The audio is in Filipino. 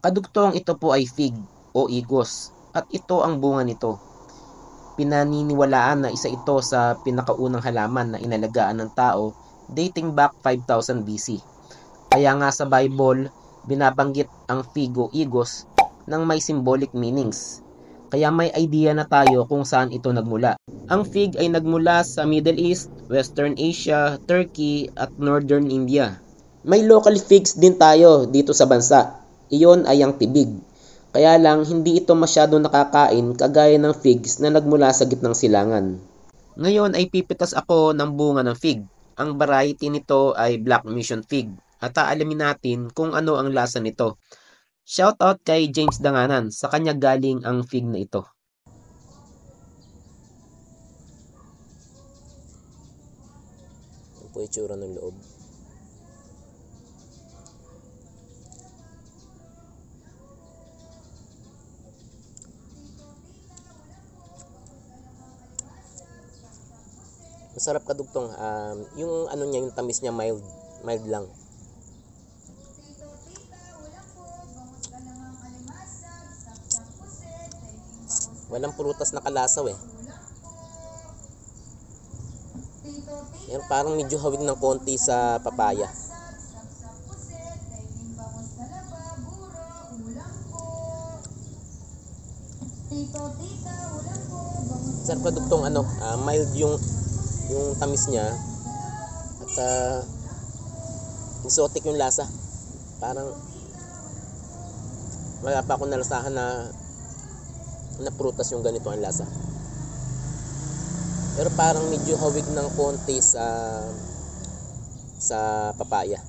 Kadugtong ito po ay fig o igos at ito ang bunga nito. Pinaniniwalaan na isa ito sa pinakaunang halaman na inalagaan ng tao dating back 5000 BC. Kaya nga sa Bible, binabanggit ang fig o igos ng may symbolic meanings. Kaya may idea na tayo kung saan ito nagmula. Ang fig ay nagmula sa Middle East, Western Asia, Turkey at Northern India. May local figs din tayo dito sa bansa. Iyon ay ang tibig. Kaya lang hindi ito masyado nakakain kagaya ng figs na nagmula sa gitnang silangan. Ngayon ay pipitas ako ng bunga ng fig. Ang variety nito ay Black Mission Fig at aalamin natin kung ano ang lasa nito. Shoutout kay James Danganan, sa kanya galing ang fig na ito. Ito po itsura ng loob. Masarap kadugtong. Yung ano niya, yung tamis niya mild lang. Walang prutas na kalasaw eh. Yan, parang medyo hawig ng konti sa papaya. Sarap kadugtong mild yung tamis niya at exotic yung lasa. Parang wala pa akong nalasahan na prutas yung ganito ang lasa. Pero parang medyo hawig ng konti sa papaya.